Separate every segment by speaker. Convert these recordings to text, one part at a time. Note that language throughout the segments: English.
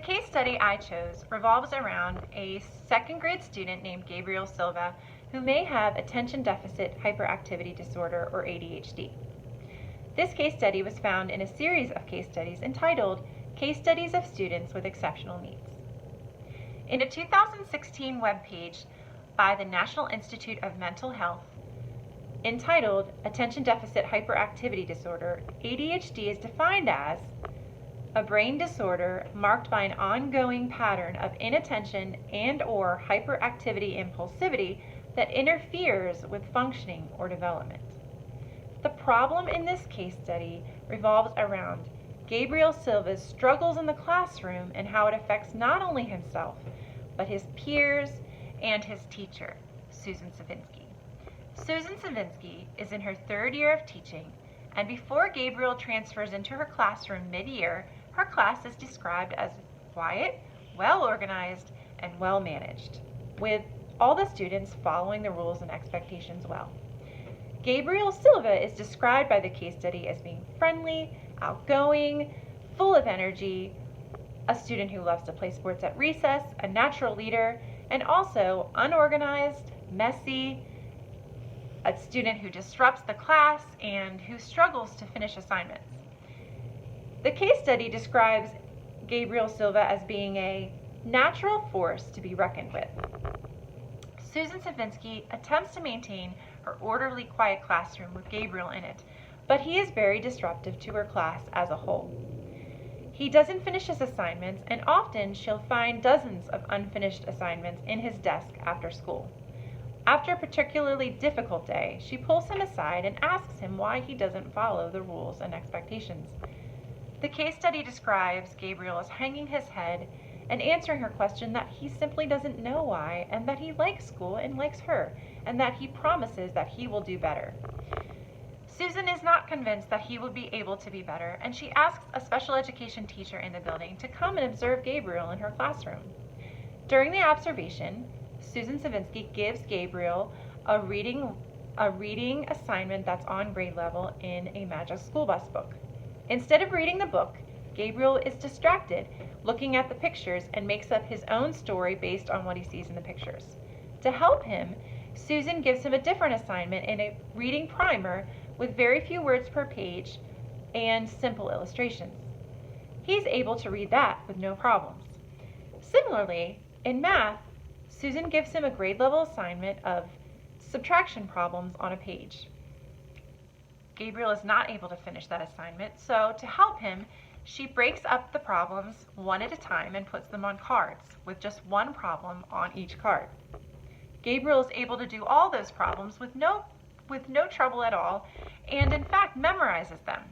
Speaker 1: case study I chose revolves around a second grade student named Gabriel Silva who may have attention deficit hyperactivity disorder or ADHD. This case study was found in a series of case studies entitled Case Studies of Students with Exceptional Needs. In a 2016 webpage by the National Institute of Mental Health entitled Attention Deficit Hyperactivity Disorder, ADHD is defined as a brain disorder marked by an ongoing pattern of inattention and/or hyperactivity impulsivity that interferes with functioning or development. The problem in this case study revolves around Gabriel Silva's struggles in the classroom and how it affects not only himself, but his peers and his teacher, Susan Savinsky. Susan Savinsky is in her third year of teaching, and before Gabriel transfers into her classroom mid-year, her class is described as quiet, well-organized, and well-managed, with all the students following the rules and expectations well. Gabriel Silva is described by the case study as being friendly, outgoing, full of energy, a student who loves to play sports at recess, a natural leader, and also unorganized, messy, a student who disrupts the class and who struggles to finish assignments. The case study describes Gabriel Silva as being a natural force to be reckoned with. Susan Savinsky attempts to maintain her orderly, quiet classroom with Gabriel in it, but he is very disruptive to her class as a whole. He doesn't finish his assignments, and often she'll find dozens of unfinished assignments in his desk after school. After a particularly difficult day, she pulls him aside and asks him why he doesn't follow the rules and expectations. The case study describes Gabriel as hanging his head and answering her question that he simply doesn't know why, and that he likes school and likes her, and that he promises that he will do better. Susan is not convinced that he will be able to be better, and she asks a special education teacher in the building to come and observe Gabriel in her classroom. During the observation, Susan Savinsky gives Gabriel a reading assignment that's on grade level in a Magic School Bus book. Instead of reading the book, Gabriel is distracted, looking at the pictures, and makes up his own story based on what he sees in the pictures. To help him, Susan gives him a different assignment in a reading primer with very few words per page and simple illustrations. He's able to read that with no problems. Similarly, in math, Susan gives him a grade level assignment of subtraction problems on a page. Gabriel is not able to finish that assignment, so to help him, she breaks up the problems one at a time and puts them on cards, with just one problem on each card. Gabriel is able to do all those problems with no trouble at all, and in fact memorizes them.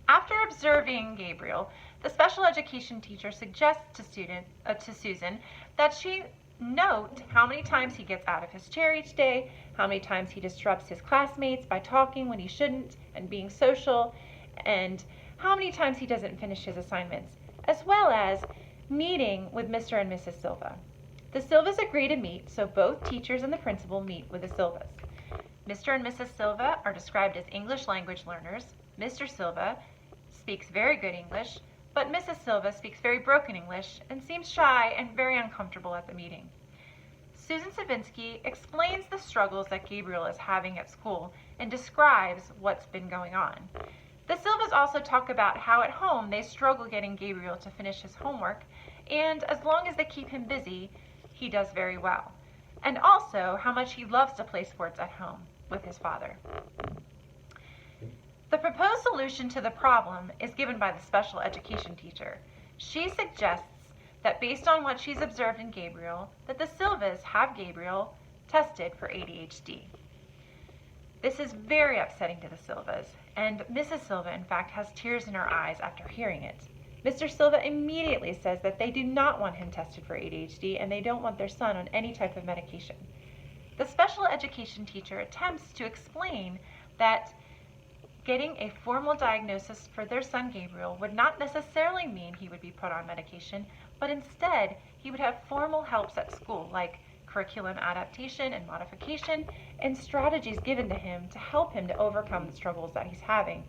Speaker 1: After observing Gabriel, the special education teacher suggests to Susan that she note how many times he gets out of his chair each day, how many times he disrupts his classmates by talking when he shouldn't and being social, and how many times he doesn't finish his assignments, as well as meeting with Mr. and Mrs. Silva. The Silvas agree to meet, so both teachers and the principal meet with the Silvas. Mr. and Mrs. Silva are described as English language learners. Mr. Silva speaks very good English, but Mrs. Silva speaks very broken English and seems shy and very uncomfortable at the meeting. Susan Savinsky explains the struggles that Gabriel is having at school and describes what's been going on. The Silvas also talk about how at home they struggle getting Gabriel to finish his homework, and as long as they keep him busy, he does very well. And also how much he loves to play sports at home with his father. The proposed solution to the problem is given by the special education teacher. She suggests that based on what she's observed in Gabriel, that the Silvas have Gabriel tested for ADHD. This is very upsetting to the Silvas, and Mrs. Silva, in fact, has tears in her eyes after hearing it. Mr. Silva immediately says that they do not want him tested for ADHD, and they don't want their son on any type of medication. The special education teacher attempts to explain that getting a formal diagnosis for their son Gabriel would not necessarily mean he would be put on medication, but instead he would have formal helps at school, like curriculum adaptation and modification, and strategies given to him to help him to overcome the struggles that he's having.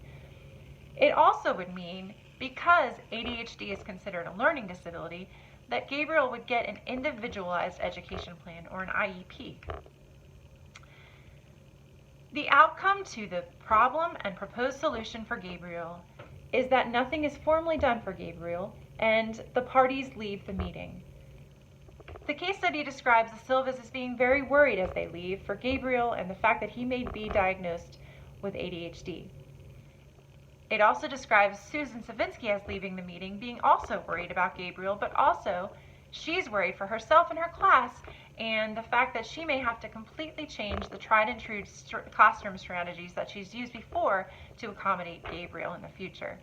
Speaker 1: It also would mean because ADHD is considered a learning disability, that Gabriel would get an individualized education plan, or an IEP. The outcome to the problem and proposed solution for Gabriel is that nothing is formally done for Gabriel, and the parties leave the meeting. The case study describes the Silvas as being very worried as they leave for Gabriel and the fact that he may be diagnosed with ADHD. It also describes Susan Savinsky as leaving the meeting, being also worried about Gabriel, but also she's worried for herself and her class, and the fact that she may have to completely change the tried and true classroom strategies that she's used before to accommodate Gabriel in the future.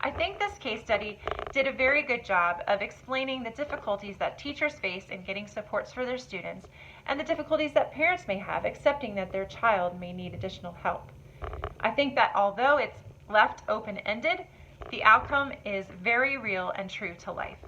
Speaker 1: I think this case study did a very good job of explaining the difficulties that teachers face in getting supports for their students, and the difficulties that parents may have accepting that their child may need additional help. I think that although it's left open-ended, the outcome is very real and true to life.